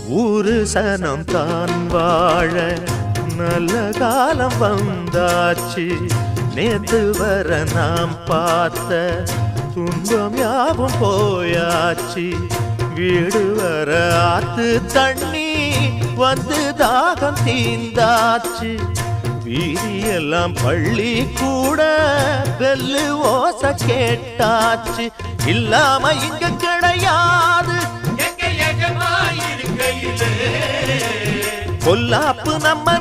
ஊரு சனம் தான் வாழ நல்ல காலம் வந்தாச்சு. நேத்து வர நாம் பார்த்த துன்பம் யாவும் போயாச்சு. வீடு வர ஆத்து தண்ணி வந்து தாகம் தீந்தாச்சு. வீதியெல்லாம் பள்ளி கூட பெல்லு ஓச கேட்டாச்சு. இல்லாம இங்க கிடையாது பொல்லாப்பு நம்ம